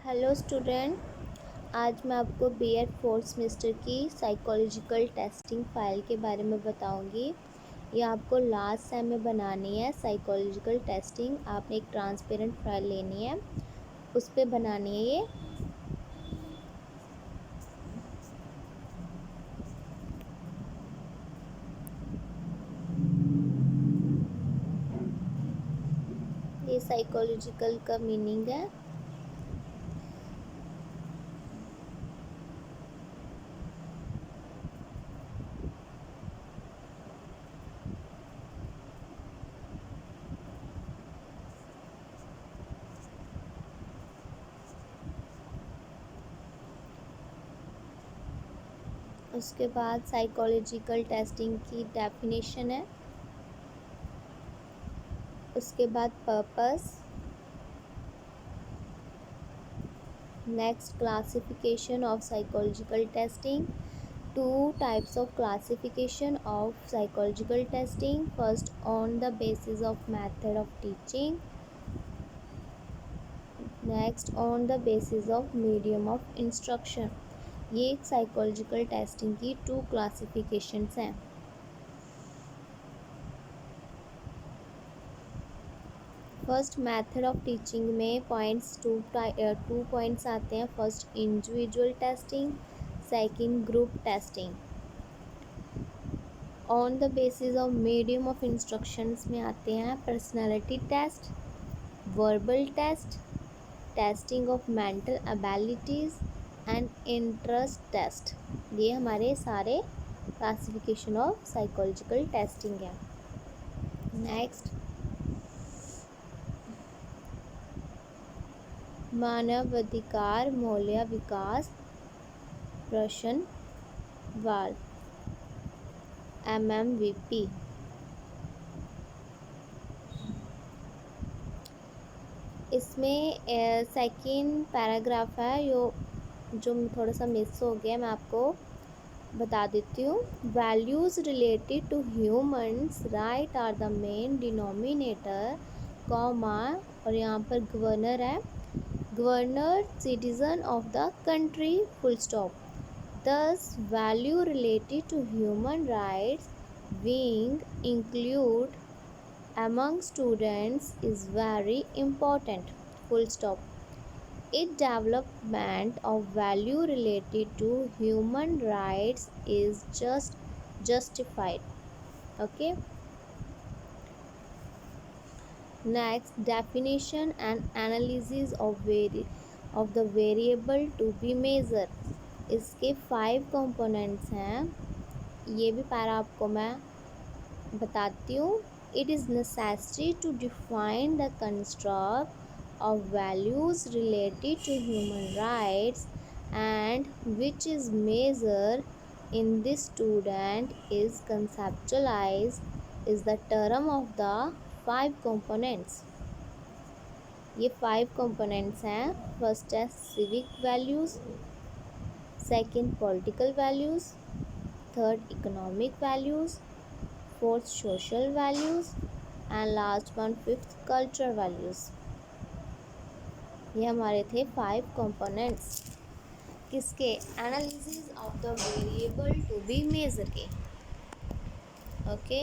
Hello student. आज मैं आपको बीएड फोर्थ सेमेस्टर की साइकोलॉजिकल टेस्टिंग फ़ाइल के बारे में बताऊंगी। ये आपको लास्ट सेम में बनानी है। साइकोलॉजिकल टेस्टिंग आपने एक ट्रांसपेरेंट फाइल लेनी है, उस पर बनानी है ये साइकोलॉजिकल का मीनिंग है। उसके बाद साइकोलॉजिकल टेस्टिंग की डेफिनेशन है। उसके बाद purpose, next classification of psychological testing. Two types of classification of psychological testing. First, on the basis of method of teaching. Next, on the basis of medium of instruction. ये एक psychological testing की two classifications हैं। First, method of teaching में points two points आते हैं। First, individual testing, second, group testing. On the basis of medium of instructions में आते हैं personality test, verbal test, testing of mental abilities and interest test. ये हमारे सारे classification of psychological testing है। Next, मानवाधिकार मूल्य विकास प्रश्नवाल MMVP। इसमें सेकंड पैराग्राफ है जो थोड़ा सा मिस हो गया, मैं आपको बता देती हूँ। Values related to humans right are the main denominator, comma, और यहाँ पर गवर्नर है, governor citizen of the country, full stop. Thus, value related to human rights being included among students is very important, full stop. Its development of value related to human rights is just justified. Okay. Next, definition and analysis of the variable to be measured. इसके 5 components हैं। ये भी para आपको मैं बताती हूँ। It is necessary to define the construct of values related to human rights and which is measure in this student is conceptualize is the term of the 5 components. ये 5 components हैं। First है civic values, second political values, third economic values, fourth social values and last one fifth cultural values। ये हमारे थे 5 components किसके, analysis of the variable to be measure के। Okay.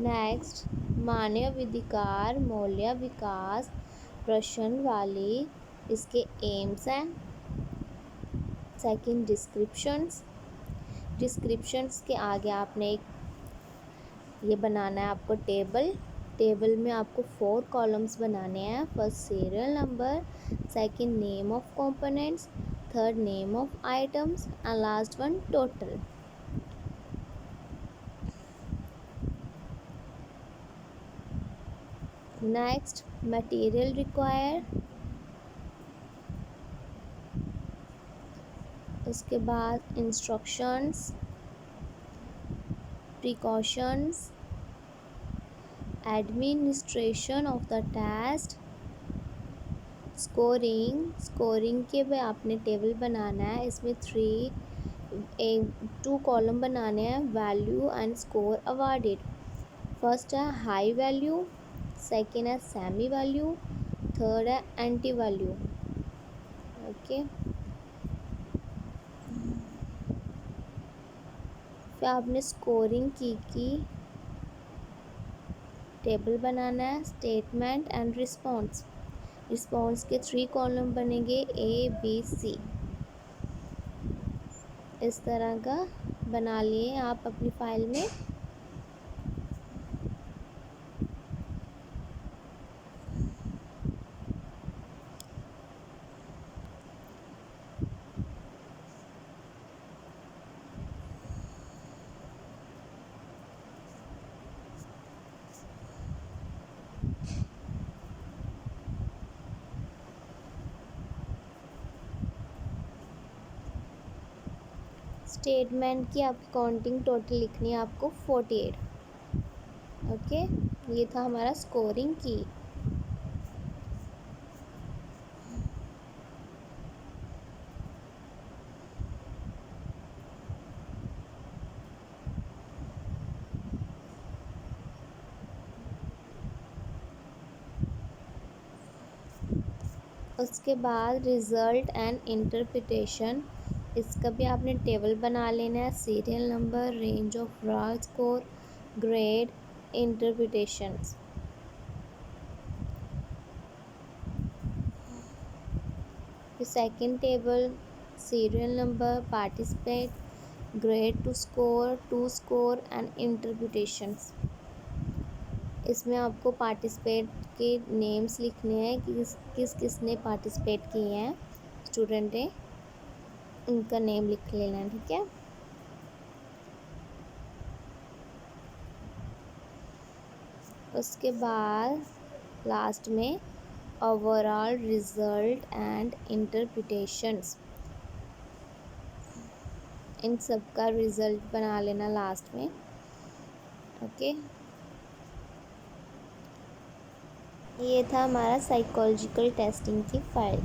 Next, मानवाधिकार मूल्य विकास प्रश्नवाली, इसके एम्स हैं। सेकंड, डिस्क्रिप्शंस के आगे आपने एक ये बनाना है आपको टेबल में आपको 4 कॉलम्स बनाने हैं। First, serial number, second, name of components, third, name of items and last one total. Next, material require, उसके बाद instructions, precautions, administration of the test, scoring के भी आपने टेबल बनाना है। इसमें 3 टू कॉलम बनाने हैं, value and score awarded. First है हाई वैल्यू, सेकेंड है सेमी वैल्यू, थर्ड है एंटी वैल्यू। ओके, फिर आपने स्कोरिंग की टेबल बनाना है, स्टेटमेंट एंड रिस्पॉन्स। रिस्पॉन्स के 3 कॉलम बनेंगे, ए बी सी। इस तरह का बना लिए आप अपनी फाइल में। स्टेटमेंट की आपकी काउंटिंग टोटल लिखनी है आपको 48। ओके, ये था हमारा स्कोरिंग की। उसके बाद रिज़ल्ट एंड इंटरप्रिटेशन, इसका भी आपने टेबल बना लेना है, serial number, range of raw score, grade, interpretations. फिर second table, serial number, participate, grade to score and interpretations. इसमें आपको पार्टिसिपेट के नेम्स लिखने हैं कि किस ने पार्टिसिपेट किए हैं, स्टूडेंट ने, उनका नेम लिख लेना है। ठीक है, उसके बाद लास्ट में ओवरऑल रिजल्ट एंड इंटरप्रिटेशंस, इन सब का रिजल्ट बना लेना लास्ट में। ओके, ये था हमारा साइकोलॉजिकल टेस्टिंग की फाइल।